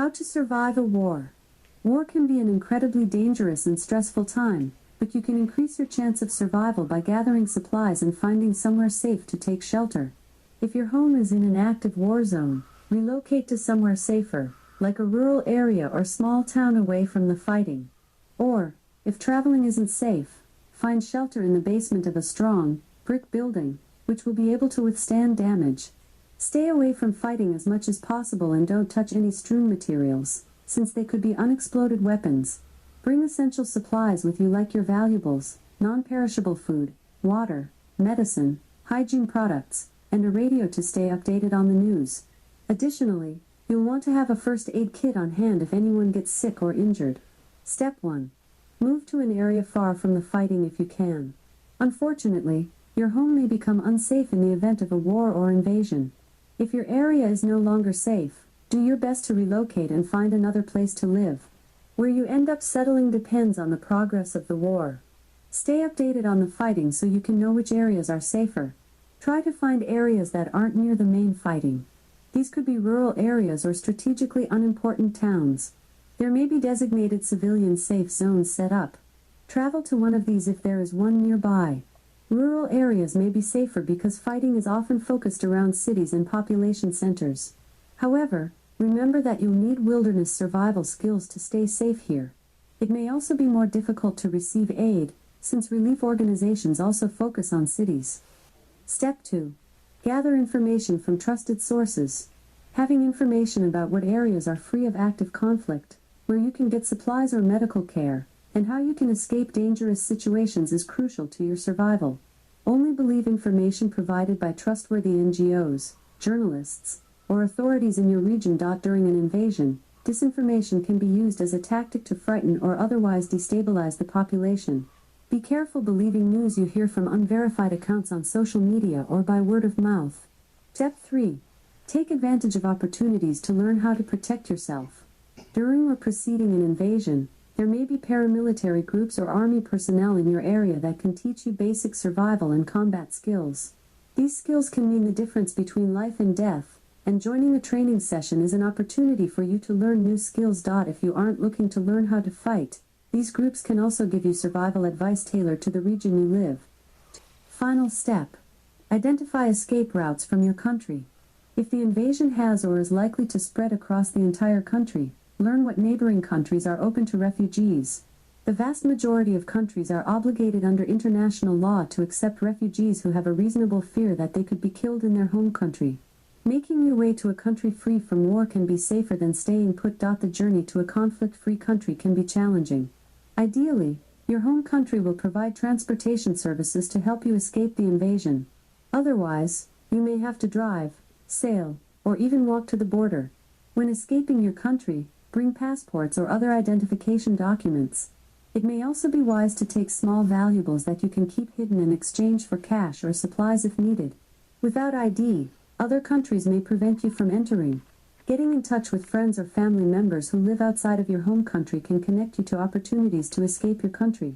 How to survive a war. War can be an incredibly dangerous and stressful time, but you can increase your chance of survival by gathering supplies and finding somewhere safe to take shelter. If your home is in an active war zone, relocate to somewhere safer, like a rural area or small town away from the fighting. Or, if traveling isn't safe, find shelter in the basement of a strong, brick building, which will be able to withstand damage. Stay away from fighting as much as possible and don't touch any strewn materials, since they could be unexploded weapons. Bring essential supplies with you like your valuables, non-perishable food, water, medicine, hygiene products, and a radio to stay updated on the news. Additionally, you'll want to have a first aid kit on hand if anyone gets sick or injured. Step 1. Move to an area far from the fighting if you can. Unfortunately, your home may become unsafe in the event of a war or invasion. If your area is no longer safe, do your best to relocate and find another place to live. Where you end up settling depends on the progress of the war. Stay updated on the fighting so you can know which areas are safer. Try to find areas that aren't near the main fighting. These could be rural areas or strategically unimportant towns. There may be designated civilian safe zones set up. Travel to one of these if there is one nearby. Rural areas may be safer because fighting is often focused around cities and population centers. However, remember that you'll need wilderness survival skills to stay safe here. It may also be more difficult to receive aid, since relief organizations also focus on cities. Step 2. Gather information from trusted sources. Having information about what areas are free of active conflict, where you can get supplies or medical care, and how you can escape dangerous situations is crucial to your survival. Only believe information provided by trustworthy NGOs, journalists, or authorities in your region. During an invasion, disinformation can be used as a tactic to frighten or otherwise destabilize the population. Be careful believing news you hear from unverified accounts on social media or by word of mouth. Step 3. Take advantage of opportunities to learn how to protect yourself. During or preceding an invasion, there may be paramilitary groups or army personnel in your area that can teach you basic survival and combat skills. These skills can mean the difference between life and death, and joining a training session is an opportunity for you to learn new skills. If you aren't looking to learn how to fight, these groups can also give you survival advice tailored to the region you live. Final step. Identify escape routes from your country. If the invasion has or is likely to spread across the entire country, learn what neighboring countries are open to refugees. The vast majority of countries are obligated under international law to accept refugees who have a reasonable fear that they could be killed in their home country. Making your way to a country free from war can be safer than staying put. The journey to a conflict-free country can be challenging. Ideally, your home country will provide transportation services to help you escape the invasion. Otherwise, you may have to drive, sail, or even walk to the border. When escaping your country, bring passports or other identification documents. It may also be wise to take small valuables that you can keep hidden in exchange for cash or supplies if needed. Without ID, other countries may prevent you from entering. Getting in touch with friends or family members who live outside of your home country can connect you to opportunities to escape your country.